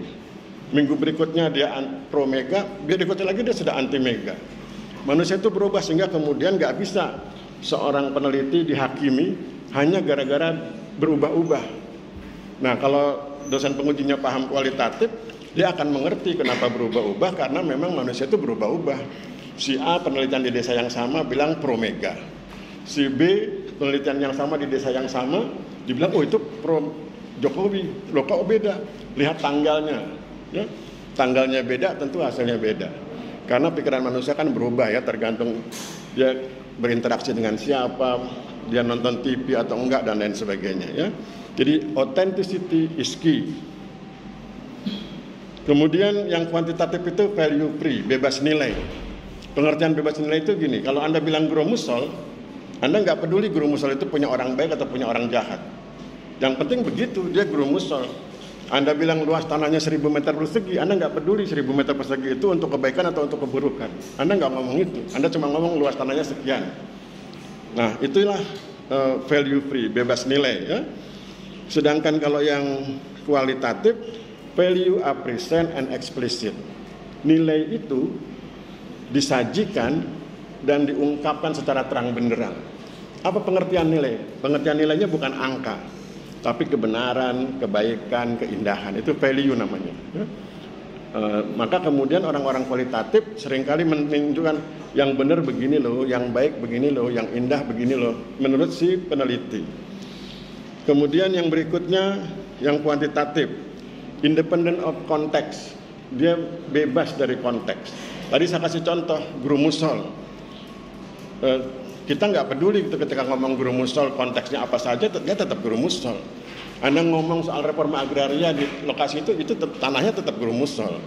Minggu berikutnya dia pro Mega, berikutnya lagi dia sudah anti Mega. Manusia itu berubah sehingga kemudian nggak bisa seorang peneliti dihakimi hanya gara-gara berubah-ubah. Nah, kalau dosen pengujinya paham kualitatif, dia akan mengerti kenapa berubah-ubah, karena memang manusia itu berubah-ubah. Si A penelitian di desa yang sama bilang pro Mega. Si B penelitian yang sama di desa yang sama dibilang oh itu pro Jokowi. Loh kok beda? Lihat tanggalnya. Ya. Tanggalnya beda, tentu hasilnya beda. Karena pikiran manusia kan berubah ya, tergantung dia berinteraksi dengan siapa, dia nonton TV atau enggak dan lain sebagainya ya. Jadi authenticity is key. Kemudian yang kuantitatif itu value free, bebas nilai. Pengertian bebas nilai itu gini, kalau Anda bilang guru musol, Anda nggak peduli guru musol itu punya orang baik atau punya orang jahat. Yang penting begitu, dia guru musol. Anda bilang luas tanahnya 1000 meter persegi, Anda nggak peduli 1000 meter persegi itu untuk kebaikan atau untuk keburukan. Anda nggak ngomong itu, Anda cuma ngomong luas tanahnya sekian. Nah, itulah value free, bebas nilai ya. Sedangkan kalau yang kualitatif, value are present and explicit. Nilai itu disajikan dan diungkapkan secara terang benderang. Apa pengertian nilai? Pengertian nilainya bukan angka, tapi kebenaran, kebaikan, keindahan. Itu value namanya. Maka kemudian orang-orang kualitatif seringkali menunjukkan yang benar begini loh, yang baik begini loh, yang indah begini loh, menurut si peneliti. Kemudian yang berikutnya, yang kuantitatif, independent of context. Dia bebas dari konteks. Tadi saya kasih contoh guru musol. Kita nggak peduli ketika ngomong guru musol konteksnya apa saja, dia tetap guru musol. Anda ngomong soal reforma agraria di lokasi itu tanahnya tetap guru musol.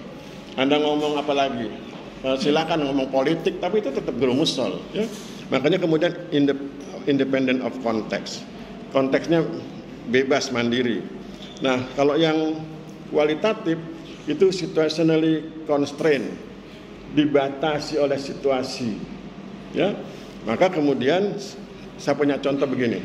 Anda ngomong apa lagi? Silakan ngomong politik, tapi itu tetap guru musol. Ya? Makanya kemudian independent of context. Konteksnya bebas mandiri. Nah, kalau yang kualitatif itu situationally constrained, dibatasi oleh situasi, ya. Maka kemudian saya punya contoh begini.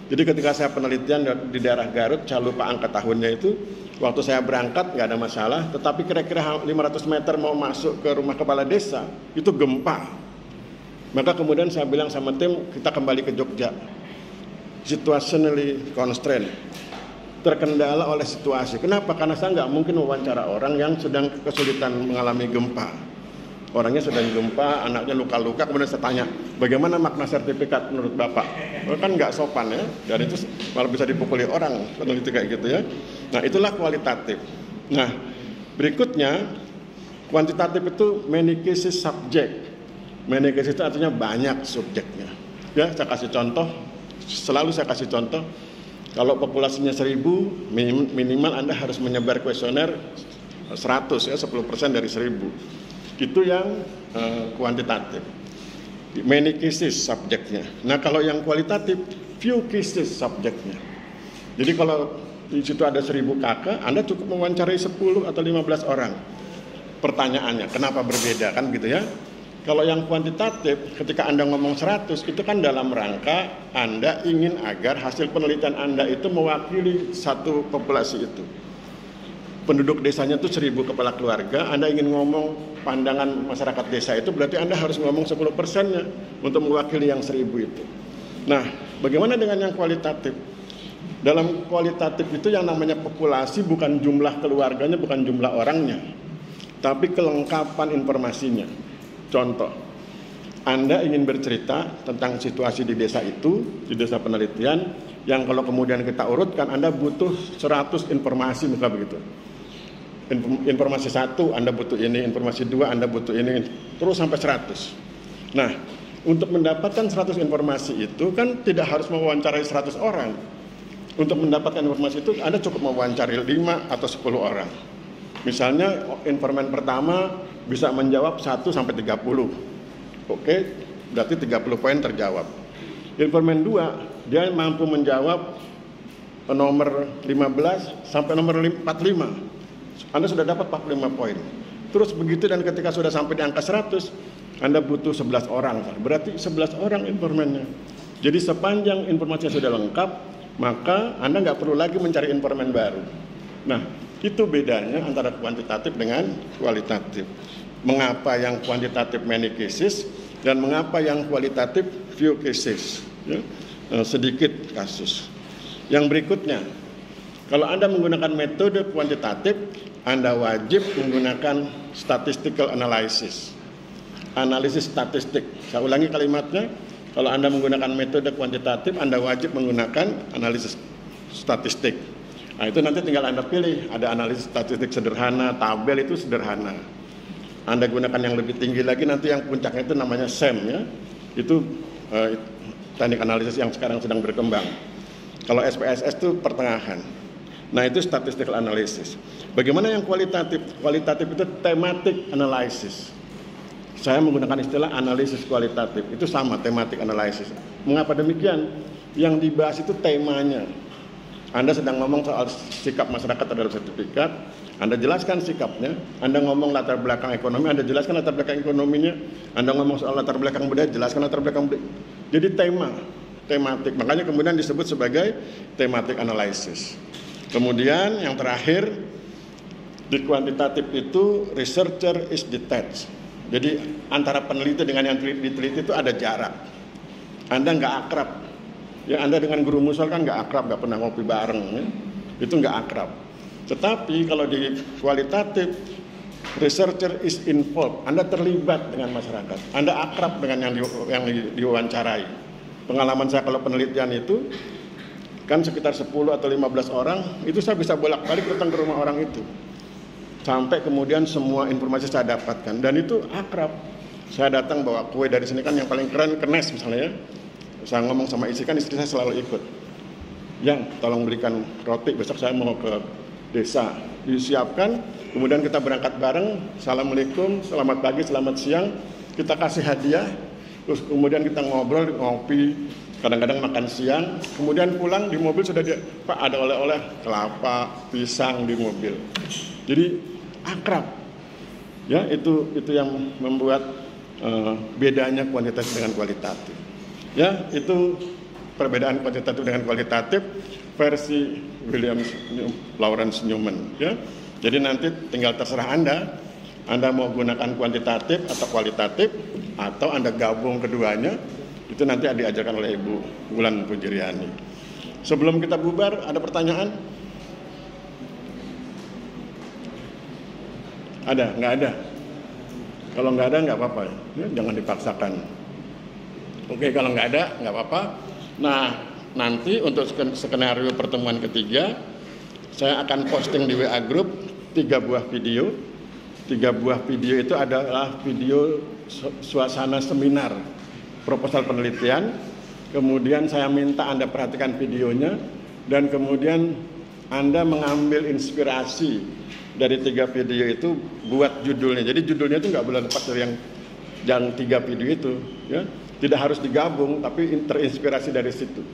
Jadi ketika saya penelitian di daerah Garut, saya lupa angka tahunnya itu, waktu saya berangkat nggak ada masalah, tetapi kira-kira 500 meter mau masuk ke rumah kepala desa, itu gempa. Maka kemudian saya bilang sama tim, kita kembali ke Jogja. Situationally constrained, terkendala oleh situasi. Kenapa? Karena saya nggak mungkin wawancara orang yang sedang kesulitan mengalami gempa. Orangnya sedang gempa, anaknya luka-luka, kemudian saya tanya, bagaimana makna sertifikat menurut Bapak? Kan nggak sopan ya, dan itu malah bisa dipukuli orang, peneliti kayak gitu ya. Nah, itulah kualitatif. Nah, berikutnya, kuantitatif itu many cases subject. Many cases itu artinya banyak subjeknya. Ya, saya kasih contoh, selalu saya kasih contoh, kalau populasinya 1000, minimal Anda harus menyebar kuesioner 100 ya, 10% dari 1000. Itu yang kuantitatif. Many cases subjeknya. Nah, kalau yang kualitatif, few cases subjeknya. Jadi kalau di situ ada 1000 kakak, Anda cukup mewawancarai 10 atau 15 orang. Pertanyaannya, kenapa berbeda kan gitu ya? Kalau yang kuantitatif, ketika Anda ngomong 100, itu kan dalam rangka Anda ingin agar hasil penelitian Anda itu mewakili satu populasi itu. Penduduk desanya itu 1000 kepala keluarga, Anda ingin ngomong pandangan masyarakat desa itu, berarti Anda harus ngomong 10%-nya untuk mewakili yang 1000 itu. Nah, bagaimana dengan yang kualitatif? Dalam kualitatif itu yang namanya populasi bukan jumlah keluarganya, bukan jumlah orangnya, tapi kelengkapan informasinya. Contoh, Anda ingin bercerita tentang situasi di desa itu, di desa penelitian, yang kalau kemudian kita urutkan, Anda butuh 100 informasi, misalnya begitu. Informasi 1 Anda butuh ini, informasi 2 Anda butuh ini, terus sampai 100. Nah, untuk mendapatkan 100 informasi itu kan tidak harus mewawancarai 100 orang. Untuk mendapatkan informasi itu Anda cukup mewawancarai 5 atau 10 orang. Misalnya informan pertama bisa menjawab 1 sampai 30. Oke, berarti 30 poin terjawab. Informan 2 dia mampu menjawab nomor 15 sampai nomor 45. Anda sudah dapat 45 poin. Terus begitu, dan ketika sudah sampai di angka 100, Anda butuh 11 orang, berarti 11 orang informannya. Jadi sepanjang informasinya sudah lengkap, maka Anda nggak perlu lagi mencari informan baru. Nah, itu bedanya antara kuantitatif dengan kualitatif. Mengapa yang kuantitatif many cases dan mengapa yang kualitatif few cases, ya? Sedikit kasus. Yang berikutnya, kalau Anda menggunakan metode kuantitatif, Anda wajib menggunakan statistical analysis. Analisis statistik. Saya ulangi kalimatnya, kalau Anda menggunakan metode kuantitatif, Anda wajib menggunakan analisis statistik. Nah, itu nanti tinggal Anda pilih, ada analisis statistik sederhana, tabel itu sederhana. Anda gunakan yang lebih tinggi lagi, nanti yang puncaknya itu namanya SEM, ya. Itu teknik analisis yang sekarang sedang berkembang. Kalau SPSS itu pertengahan. Nah, itu statistical analysis. Bagaimana yang kualitatif? Kualitatif itu thematic analysis. Saya menggunakan istilah analisis kualitatif, itu sama, thematic analysis. Mengapa demikian? Yang dibahas itu temanya. Anda sedang ngomong soal sikap masyarakat terhadap sertifikat, Anda jelaskan sikapnya. Anda ngomong latar belakang ekonomi, Anda jelaskan latar belakang ekonominya. Anda ngomong soal latar belakang budaya, jelaskan latar belakang budaya. Jadi tematik, makanya kemudian disebut sebagai thematic analysis. Kemudian yang terakhir, di kuantitatif itu researcher is detached. Jadi antara peneliti dengan yang diteliti itu ada jarak. Anda nggak akrab. Ya, Anda dengan guru musul kan nggak akrab, nggak pernah ngopi bareng. Ya. Itu nggak akrab. Tetapi kalau di kualitatif, researcher is involved. Anda terlibat dengan masyarakat. Anda akrab dengan yang diwawancarai. Pengalaman saya kalau penelitian itu, kan sekitar 10 atau 15 orang, itu saya bisa bolak-balik datang ke rumah orang itu. Sampai kemudian semua informasi saya dapatkan, dan itu akrab. Saya datang bawa kue dari sini, kan yang paling keren kenes misalnya, ya. Saya ngomong sama istri, kan istri saya selalu ikut. Yang tolong belikan roti, besok saya mau ke desa. Disiapkan, kemudian kita berangkat bareng, assalamualaikum, selamat pagi, selamat siang, kita kasih hadiah, terus kemudian kita ngobrol, ngopi, kadang-kadang makan siang, kemudian pulang di mobil sudah Pak, ada oleh-oleh kelapa, pisang di mobil. Jadi akrab, ya, itu yang membuat bedanya kuantitatif dengan kualitatif. Ya, itu perbedaan kuantitatif dengan kualitatif versi William Lawrence Newman. Ya, jadi nanti tinggal terserah Anda mau gunakan kuantitatif atau kualitatif, atau Anda gabung keduanya. Itu nanti diajarkan oleh Ibu Wulan Pujiriani. Sebelum kita bubar, ada pertanyaan? Ada? Nggak ada? Kalau nggak ada, nggak apa-apa. Ya, jangan dipaksakan. Oke, kalau nggak ada, nggak apa-apa. Nah, nanti untuk skenario pertemuan ketiga, saya akan posting di WA Group 3 buah video. 3 buah video itu adalah video suasana seminar proposal penelitian. Kemudian saya minta Anda perhatikan videonya, dan kemudian Anda mengambil inspirasi dari 3 video itu buat judulnya. Jadi judulnya itu nggak boleh lepas dari yang 3 video itu, ya. Tidak harus digabung, tapi terinspirasi dari situ.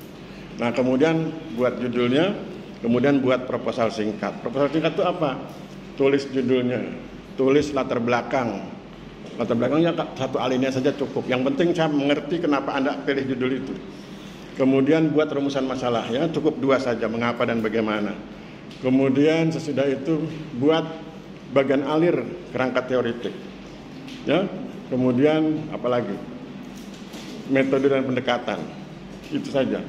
Nah, kemudian buat judulnya, kemudian buat proposal singkat. Proposal singkat itu apa? Tulis judulnya, tulis latar belakang. Latar belakangnya 1 alinea saja cukup. Yang penting saya mengerti kenapa Anda pilih judul itu. Kemudian buat rumusan masalah, ya, cukup 2 saja, mengapa dan bagaimana. Kemudian sesudah itu buat bagian alir kerangka teoritik. Ya, kemudian apalagi? Metode dan pendekatan. Itu saja.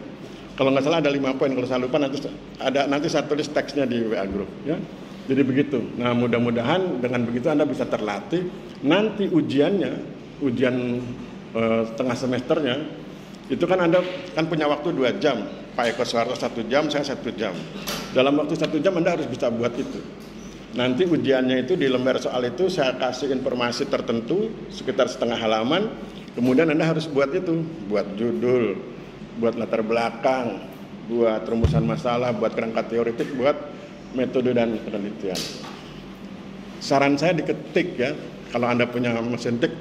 Kalau nggak salah ada 5 poin. Kalau saya lupa nanti saya tulis teksnya di WA Group, ya. Jadi begitu. Nah, mudah-mudahan dengan begitu Anda bisa terlatih. Nanti ujiannya, ujian setengah semesternya, itu kan Anda kan punya waktu 2 jam. Pak Eko Soeharto 1 jam, saya 1 jam. Dalam waktu 1 jam Anda harus bisa buat itu. Nanti ujiannya itu di lembar soal itu saya kasih informasi tertentu sekitar setengah halaman. Kemudian Anda harus buat itu, buat judul, buat latar belakang, buat rumusan masalah, buat kerangka teoritik, buat metode dan penelitian. Saran saya diketik, ya. Kalau Anda punya mesin tik,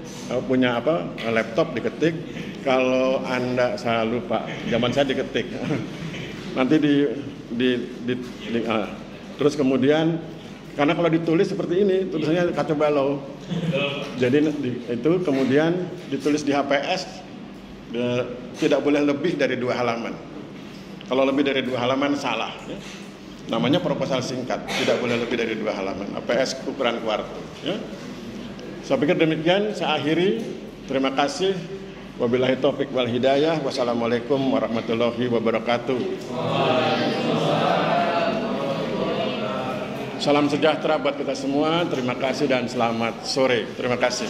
punya laptop diketik. Kalau Anda, saya lupa, zaman saya diketik. Nanti terus kemudian, karena kalau ditulis seperti ini, tulisannya kacau balau. Jadi itu kemudian ditulis di HPS tidak boleh lebih dari 2 halaman. Kalau lebih dari 2 halaman salah. Ya. Namanya proposal singkat, tidak boleh lebih dari 2 halaman. HPS ukuran kuarto. Ya. Saya pikir demikian. Saya akhiri. Terima kasih. Wabillahi taufiq wal hidayah. Wassalamualaikum warahmatullahi wabarakatuh. Salam sejahtera buat kita semua. Terima kasih dan selamat sore. Terima kasih.